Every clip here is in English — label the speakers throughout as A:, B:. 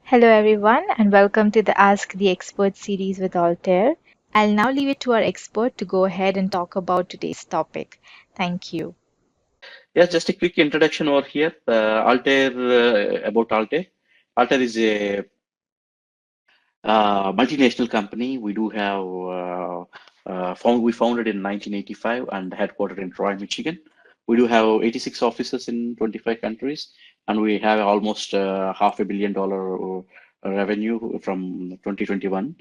A: Hello, everyone, and welcome to the Ask the Expert series with Altair. I'll now leave it to our expert to go ahead and talk about today's topic. Thank you.
B: Yeah, just a quick introduction over here. Altair, about Altair. Altair is a multinational company. We do have we founded in 1985 and headquartered in Troy, Michigan. We do have 86 offices in 25 countries, and we have almost $500 million revenue from 2021.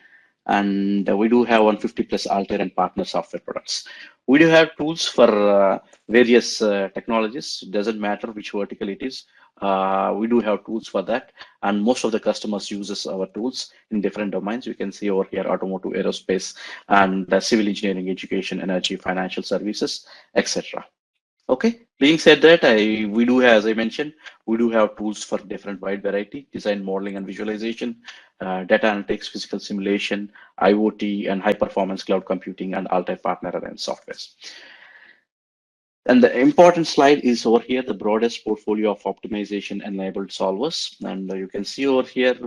B: And we do have 150 plus Altair and partner software products. We do have tools for various technologies. It doesn't matter which vertical it is. We do have tools for that, and most of the customers uses our tools in different domains. You can see over here automotive, aerospace, and civil engineering, education, energy, financial services, etc. Okay, being said that, we do have, as I mentioned, we do have tools for different wide variety: design, modeling, and visualization, data analytics, physical simulation, IoT, and high performance cloud computing, and Altair partner and softwares. And the important slide is over here, the broadest portfolio of optimization enabled solvers. And you can see over here,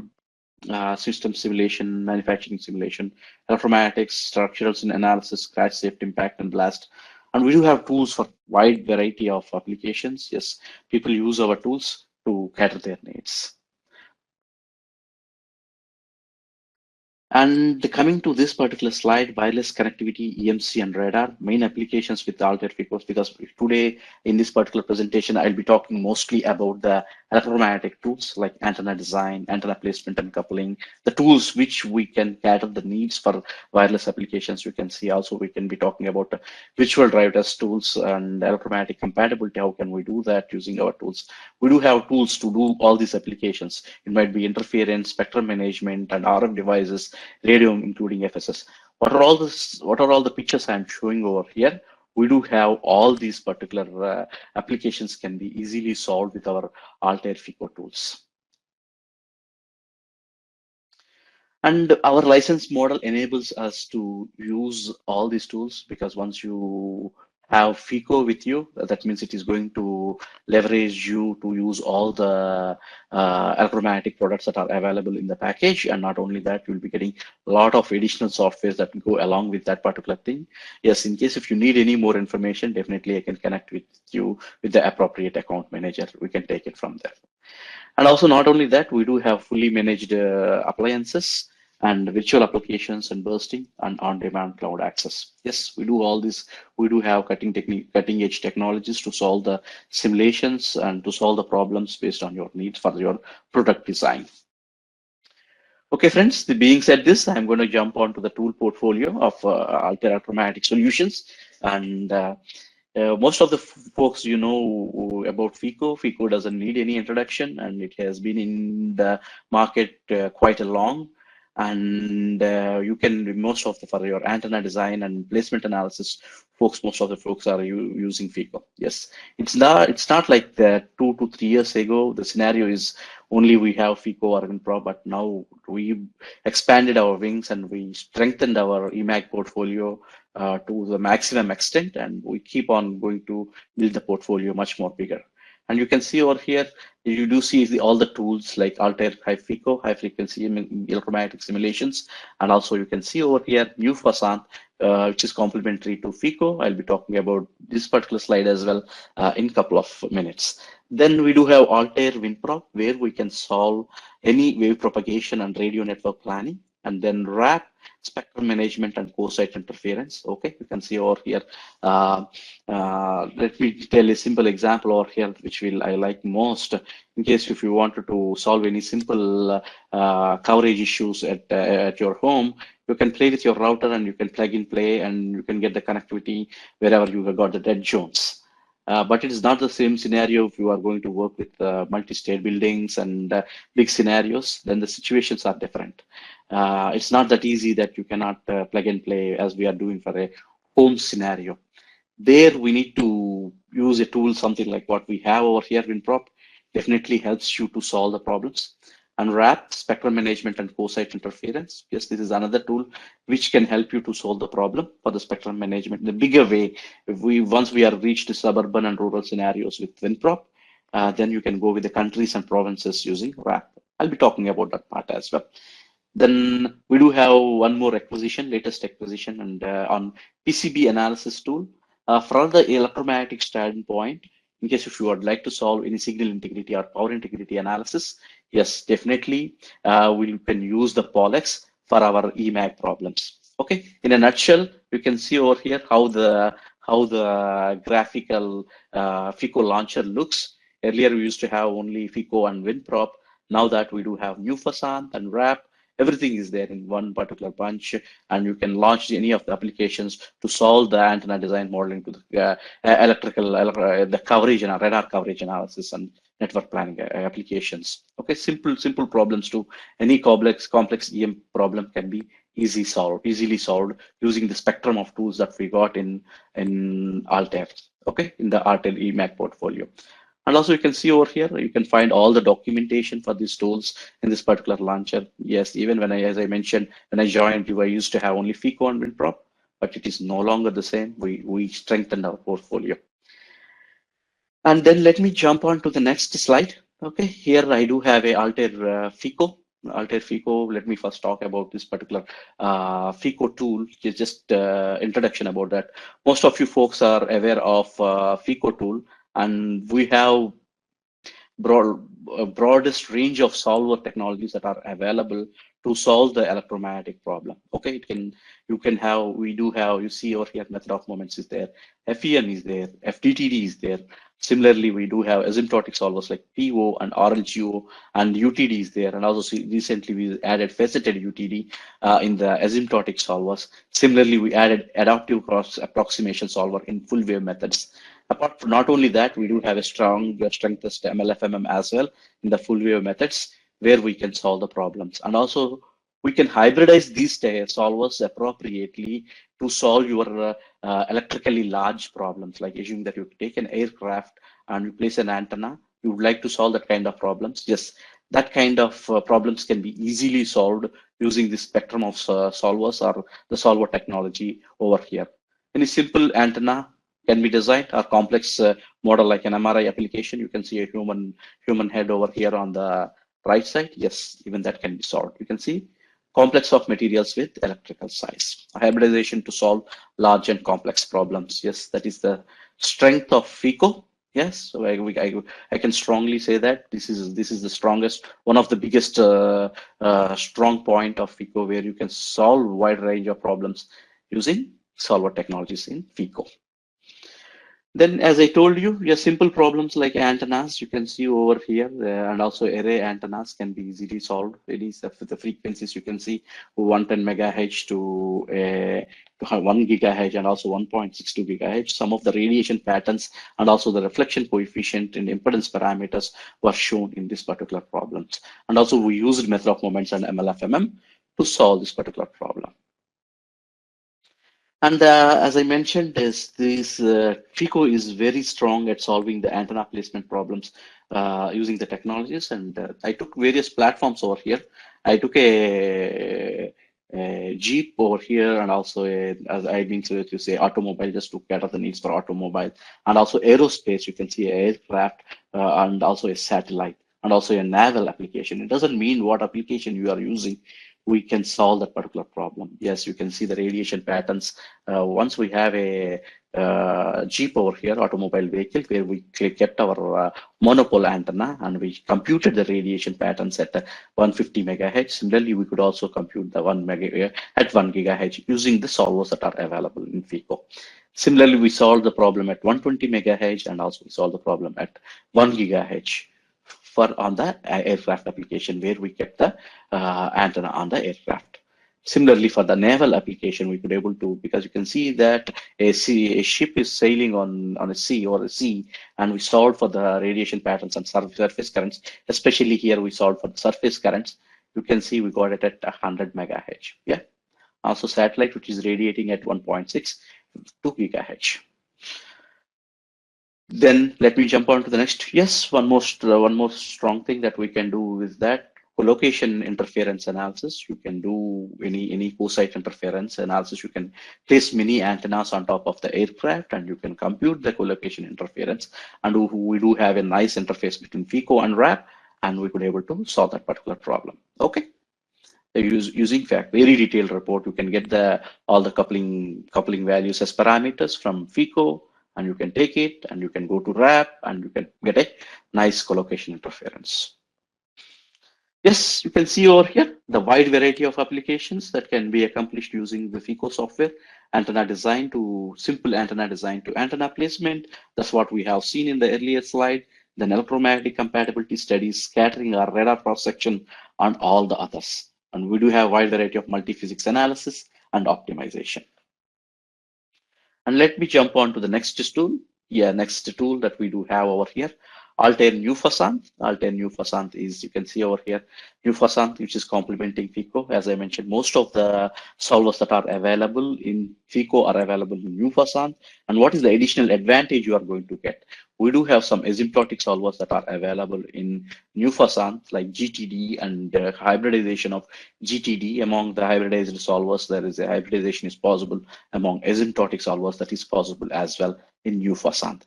B: system simulation, manufacturing simulation, electromagnetics, structural analysis, crash safety, impact, and blast. And we do have tools for wide variety of applications. Yes, people use our tools to cater their needs. And coming to this particular slide, wireless connectivity, EMC, and radar, main applications with Altair FEKOs, because today in this particular presentation, I'll be talking mostly about the electromagnetic tools like antenna design, antenna placement and coupling, the tools which we can cater the needs for wireless applications. You can see also we can be talking about virtual drive test tools and electromagnetic compatibility. How can we do that using our tools? We do have tools to do all these applications. It might be interference, spectrum management, and RF devices, radio, including FSS. What are all the pictures I'm showing over here? We do have all these particular applications can be easily solved with our Altair FEKO tools. And our license model enables us to use all these tools, because once you have FEKO with you, that means it is going to leverage you to use all the electromagnetic products that are available in the package. And not only that, you'll be getting a lot of additional softwares that go along with that particular thing. Yes, in case if you need any more information, definitely I can connect with you with the appropriate account manager. We can take it from there. And also, not only that, we do have fully managed appliances and virtual applications and bursting and on-demand cloud access. Yes, we do all this. We do have cutting edge technologies to solve the simulations and to solve the problems based on your needs for your product design. Okay, friends, being said this, I'm going to jump onto the tool portfolio of Altair Electromagnetic Solutions. And most of the folks you know about FEKO. FEKO doesn't need any introduction, and it has been in the market quite a long. And you can most of the for your antenna design and placement analysis, most of the folks are using FEKO. Yes, it's not like the 2 to 3 years ago. The scenario is only we have FEKO or WinProp, but now we expanded our wings and we strengthened our EMAG portfolio to the maximum extent, and we keep on going to build the portfolio much more bigger. And you can see over here, you do see all the tools like Altair FEKO, high frequency electromagnetic simulations. And also you can see over here, new Fasant, which is complementary to FEKO. I'll be talking about this particular slide as well in a couple of minutes. Then we do have Altair WinProp, where we can solve any wave propagation and radio network planning. And then WRAP, spectrum management and co-site interference. Okay, you can see over here. Let me tell a simple example over here, which I like most. In case if you wanted to solve any simple coverage issues at your home, you can play with your router and you can plug and play, and you can get the connectivity wherever you have got the dead zones. But it is not the same scenario if you are going to work with multi-state buildings and big scenarios. Then the situations are different. It's not that easy that you cannot plug and play as we are doing for a home scenario. There we need to use a tool, something like what we have over here, WinProp, definitely helps you to solve the problems. And WRAP, spectrum management and co-site interference. Yes, this is another tool which can help you to solve the problem for the spectrum management in a bigger way. Once we are reached the suburban and rural scenarios with WinProp, then you can go with the countries and provinces using WRAP. I'll be talking about that part as well. Then we do have one more acquisition, latest acquisition, and on PCB analysis tool. From the electromagnetic standpoint, in case if you would like to solve any signal integrity or power integrity analysis, yes, definitely we can use the POLEX for our EMAG problems. Okay, in a nutshell, you can see over here how the graphical FEKO launcher looks. Earlier, we used to have only FEKO and WinProp. Now that we do have new Fasan and WRAP, everything is there in one particular bunch, and you can launch any of the applications to solve the antenna design modeling to the the coverage and radar coverage analysis and network planning applications. Okay, simple problems to any complex EM problem can be easily solved using the spectrum of tools that we got in Altair. Okay, in the Altair EMAG portfolio. And also you can see over here, you can find all the documentation for these tools in this particular launcher. Yes, even when as I mentioned, when I joined you, I used to have only FEKO and WinProp, but it is no longer the same. We strengthened our portfolio. And then let me jump on to the next slide. Okay, here I do have a Altair FEKO. Altair FEKO, let me first talk about this particular FEKO tool, just introduction about that. Most of you folks are aware of FEKO tool, and we have broadest range of solver technologies that are available to solve the electromagnetic problem. Okay, we do have, you see over here, method of moments is there, FEM is there, FDTD is there. Similarly, we do have asymptotic solvers like PO and RLGO, and UTD is there. And also recently we added faceted UTD in the asymptotic solvers. Similarly, we added adaptive cross approximation solver in full wave methods. Apart from not only that, we do have a strengthest MLFMM as well in the full wave methods where we can solve the problems. And also we can hybridize these solvers appropriately to solve your electrically large problems. Like assume that you take an aircraft and you place an antenna, you would like to solve that kind of problems. Yes, that kind of problems can be easily solved using the spectrum of solvers or the solver technology over here. Any simple antenna can be designed, or complex model like an MRI application. You can see a human head over here on the right side. Yes, even that can be solved. You can see complex of materials with electrical size. Hybridization to solve large and complex problems. Yes, that is the strength of FEKO. Yes, so I can strongly say that this is the strongest, one of the biggest strong point of FEKO, where you can solve a wide range of problems using solver technologies in FEKO. Then, as I told you, your simple problems like antennas, you can see over here, and also array antennas can be easily solved. It is the frequencies you can see 110 megahertz to 1 gigahertz and also 1.62 gigahertz. Some of the radiation patterns and also the reflection coefficient and impedance parameters were shown in this particular problems. And also we used method of moments and MLFMM to solve this particular problem. And as I mentioned, this FEKO is very strong at solving the antenna placement problems using the technologies. And I took various platforms over here. I took a Jeep over here, and also as I mean to say automobile, just to cater the needs for automobile, and also aerospace. You can see aircraft and also a satellite, and also a naval application. It doesn't mean what application you are using, we can solve that particular problem. Yes, you can see the radiation patterns. Once we have a Jeep over here, automobile vehicle, where we kept our monopole antenna and we computed the radiation patterns at 150 megahertz. Similarly, we could also compute the 1 gigahertz using the solvers that are available in FEKO. Similarly, we solved the problem at 120 megahertz, and also we solved the problem at 1 gigahertz on the aircraft application, where we kept the antenna on the aircraft. Similarly, for the naval application, we could able to, because you can see that a ship is sailing on a sea, and we solved for the radiation patterns and surface currents. Especially here, we solved for the surface currents. You can see we got it at 100 megahertz. Yeah. Also satellite, which is radiating at 1.6 to gigahertz. Then let me jump on to the next. Yes, one more strong thing that we can do is that collocation interference analysis. You can do any co-site interference analysis. You can place many antennas on top of the aircraft, and you can compute the collocation interference. And we do have a nice interface between FEKO and WRAP. and we could able to solve that particular problem. Okay. Using fact very detailed report, you can get the all the coupling values as parameters from FEKO, and you can take it and you can go to WRAP and you can get a nice collocation interference. Yes, you can see over here the wide variety of applications that can be accomplished using the FEKO software. Antenna design to simple antenna design to antenna placement. That's what we have seen in the earlier slide. Then electromagnetic compatibility studies, scattering or radar cross section, and all the others. And we do have a wide variety of multi-physics analysis and optimization. And let me jump on to the next tool. Yeah, next tool that we do have over here, Altair Newfasant. Altair Newfasant is, you can see over here, Newfasant, which is complementing FEKO. As I mentioned, most of the solvers that are available in FEKO are available in Newfasant. And what is the additional advantage you are going to get? We do have some asymptotic solvers that are available in Newfasant, like GTD and hybridization of GTD. Among the hybridized solvers, there is a hybridization is possible. Among asymptotic solvers, that is possible as well in Newfasant.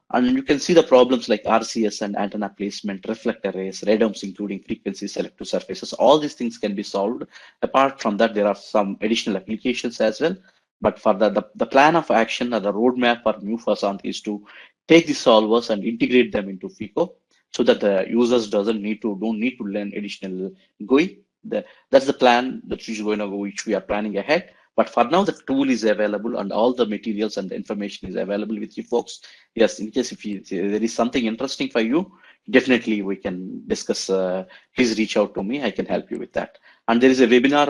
B: And you can see the problems like RCS and antenna placement, reflect arrays, radomes, including frequencies, selective surfaces. All these things can be solved. Apart from that, there are some additional applications as well. But for the plan of action or the roadmap for Newfasant is to take the solvers and integrate them into FEKO so that the users don't need to learn additional GUI. That's the plan that is going to go, which we are planning ahead. But for now, the tool is available and all the materials and the information is available with you folks. Yes, in case if there is something interesting for you, definitely we can discuss. Please reach out to me. I can help you with that. And there is a webinar,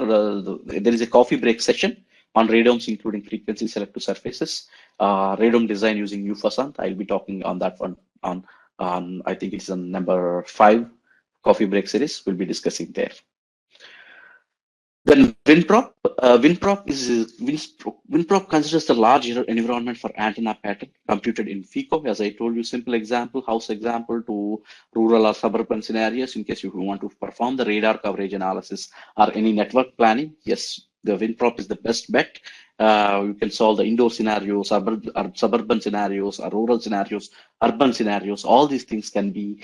B: there is a coffee break session on radomes, including frequency selective surfaces, radome design using Newfasant. I'll be talking on that one on I think it's on number 5 coffee break series. We'll be discussing there. Then WinProp considers the large environment for antenna pattern computed in FEKO. As I told you, simple example, house example to rural or suburban scenarios. In case you want to perform the radar coverage analysis or any network planning, yes, the WinProp is the best bet. You can solve the indoor scenarios, suburban scenarios, or rural scenarios, urban scenarios. All these things can be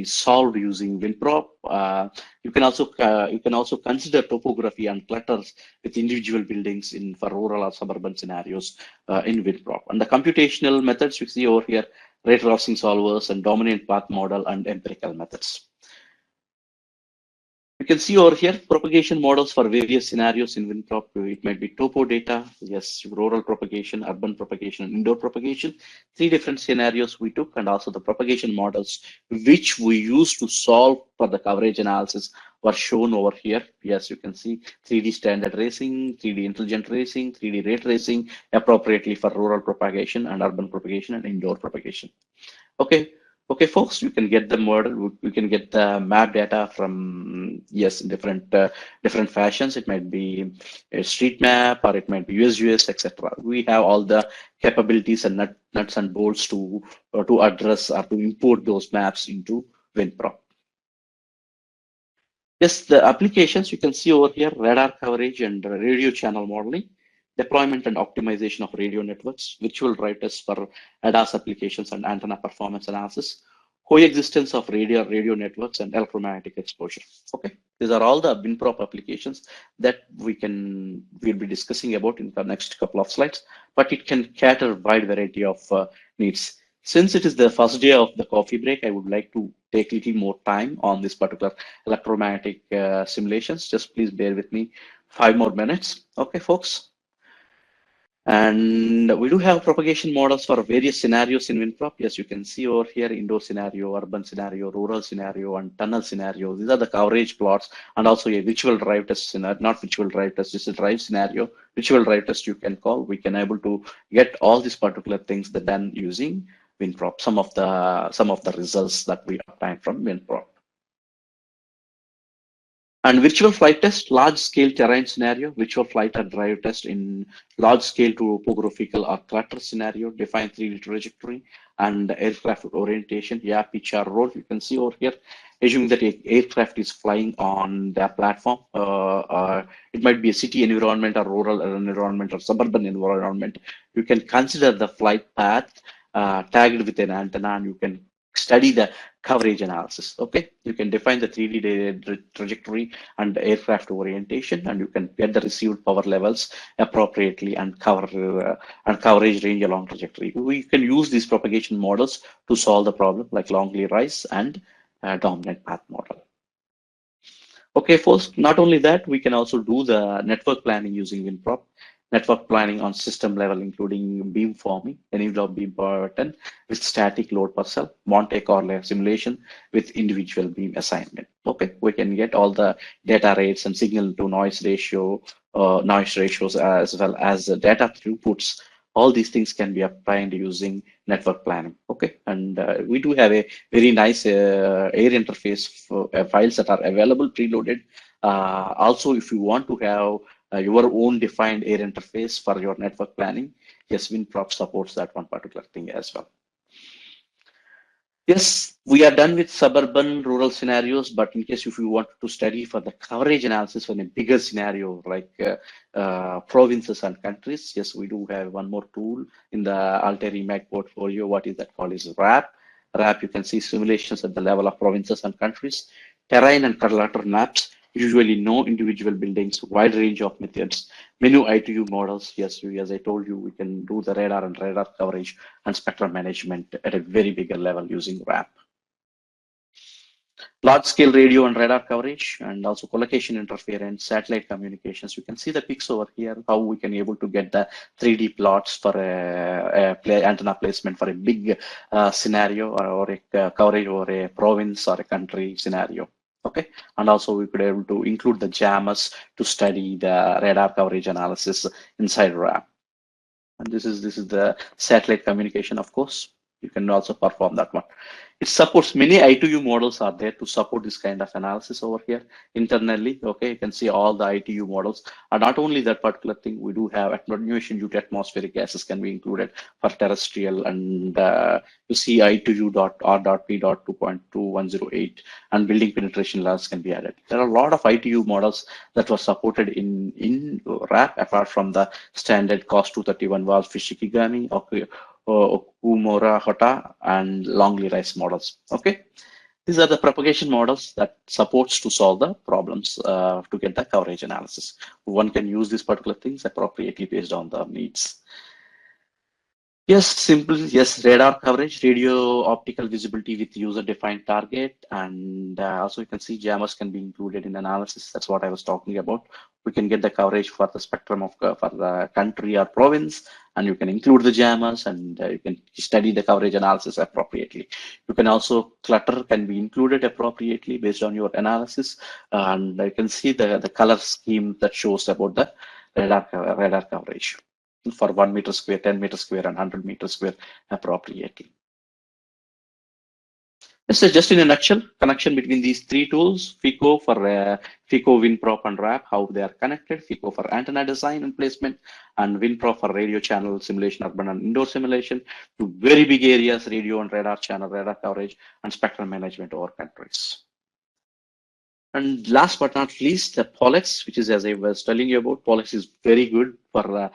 B: solved using WinProp. You can also consider topography and clutters with individual buildings in for rural or suburban scenarios in WinProp. And the computational methods we see over here, rate crossing solvers and dominant path model and empirical methods. You can see over here propagation models for various scenarios in WinProp. It might be topo data, yes, rural propagation, urban propagation, and indoor propagation. 3 different scenarios we took, and also the propagation models which we used to solve for the coverage analysis were shown over here. Yes, you can see 3D standard racing, 3D intelligent racing, 3D rate racing appropriately for rural propagation and urban propagation and indoor propagation. Okay, folks, you can get the model. We can get the map data from, yes, different fashions. It might be a street map or it might be US, etc. We have all the capabilities and nuts and bolts to address or to import those maps into WinProp. Yes, the applications you can see over here, radar coverage and radio channel modeling, deployment and optimization of radio networks, virtual drive tests for ADAS applications and antenna performance analysis, coexistence of radio networks and electromagnetic exposure. Okay, these are all the WinProp applications that we'll be discussing about in the next couple of slides, but it can cater a wide variety of needs. Since it is the first day of the coffee break, I would like to take a little more time on this particular electromagnetic simulations. Just please bear with me 5 more minutes. Okay, folks. And we do have propagation models for various scenarios in WinProp. Yes, you can see over here, indoor scenario, urban scenario, rural scenario, and tunnel scenario. These are the coverage plots, and also a virtual drive test scenario, not virtual drive test, this is a drive scenario. Virtual drive test you can call. We can able to get all these particular things that done using WinProp, some of the results that we obtained from WinProp. And virtual flight test, large scale terrain scenario, virtual flight and drive test in large scale topographical or clutter scenario, define 3D trajectory and aircraft orientation, yeah, pitch or roll. You can see over here, assuming that an aircraft is flying on their platform. It might be a city environment or rural environment or suburban environment. You can consider the flight path tagged with an antenna, and you can study the coverage analysis. Okay, you can define the 3D trajectory and aircraft orientation, and you can get the received power levels appropriately and coverage range along trajectory. We can use these propagation models to solve the problem, like Longley Rice and dominant path model. Okay, first, not only that, we can also do the network planning using WinProp. Network planning on system level, including beam forming, individual beam pattern with static load per cell, Monte Carlo simulation with individual beam assignment. Okay, we can get all the data rates and signal to noise ratio, noise ratios, as well as the data throughputs. All these things can be applied using network planning. Okay, and we do have a very nice air interface for, files that are available preloaded. Also, if you want to have your own defined air interface for your network planning, yes, WinProp supports that one particular thing as well. Yes, we are done with suburban rural scenarios, but in case if you want to study for the coverage analysis for a bigger scenario like provinces and countries, yes, we do have one more tool in the Altair WRAP portfolio. What is that called is WRAP. WRAP, you can see simulations at the level of provinces and countries, terrain and collateral maps, usually no individual buildings, wide range of methods, menu ITU models. Yes, as I told you, we can do the radar and radar coverage and spectrum management at a very bigger level using WRAP. Large scale radio and radar coverage, and also collocation interference, satellite communications. You can see the pics over here, how we can able to get the 3D plots for antenna placement for a big scenario or a coverage over a province or a country scenario. Okay, and also we could able to include the jammers to study the radar coverage analysis inside WRAP. And this is the satellite communication, of course. You can also perform that one. It supports many ITU models are there to support this kind of analysis over here internally. Okay, you can see all the ITU models. And not only that particular thing, we do have attenuation due to atmospheric gases can be included for terrestrial, and you see ITU.R.P.2.2108 and building penetration layers can be added. There are a lot of ITU models that were supported in WRAP apart from the standard COS 231 valve Fishikigami, okay, Okumura Hota and Longley Rice models. Okay, these are the propagation models that supports to solve the problems to get the coverage analysis. One can use these particular things appropriately based on the needs. Yes, simple. Yes, radar coverage, radio optical visibility with user-defined target, and also you can see jammers can be included in analysis. That's what I was talking about. We can get the coverage for the spectrum of for the country or province, and you can include the jammers, and you can study the coverage analysis appropriately. You can also clutter can be included appropriately based on your analysis, and you can see the color scheme that shows about the radar coverage for 1 meter square, 10 meter square, and 100 meter square appropriately. This is just in a nutshell, connection between these three tools, FEKO for FEKO, WinProp, and WRAP, how they are connected, FEKO for antenna design and placement, and WinProp for radio channel simulation, urban and indoor simulation, to very big areas, radio and radar channel, radar coverage, and spectrum management over countries. And last but not least, the POLEX, which is, as I was telling you about, POLEX is very good for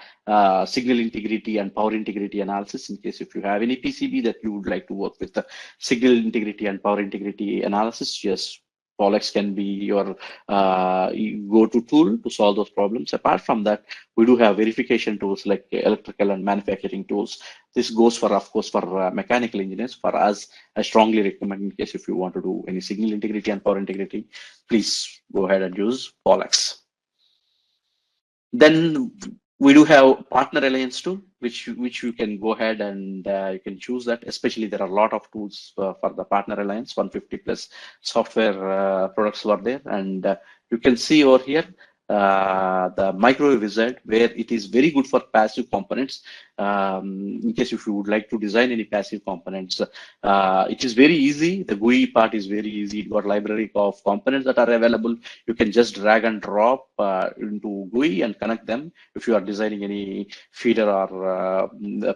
B: signal integrity and power integrity analysis. In case if you have any PCB that you would like to work with the signal integrity and power integrity analysis, yes, POLEX can be your go-to tool to solve those problems. Apart from that, we do have verification tools like electrical and manufacturing tools. This goes for, of course, for mechanical engineers. For us, I strongly recommend, in case if you want to do any signal integrity and power integrity, please go ahead and use POLEX. Then we do have partner alliance tool, which you can go ahead and you can choose that. Especially there are a lot of tools for the partner alliance, 150 plus software products were there, and you can see over here the microwave wizard, where it is very good for passive components. In case if you would like to design any passive components, it is very easy. The GUI part is very easy. You got library of components that are available. You can just drag and drop into GUI and connect them. If you are designing any feeder or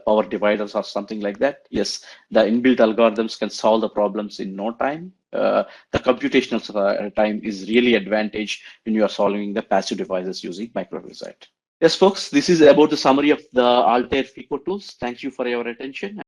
B: power dividers or something like that, yes, the inbuilt algorithms can solve the problems in no time. The computational time is really advantage when you are solving the passive devices using microwave wizard. Yes, folks, this is about the summary of the Altair FEKO tools. Thank you for your attention.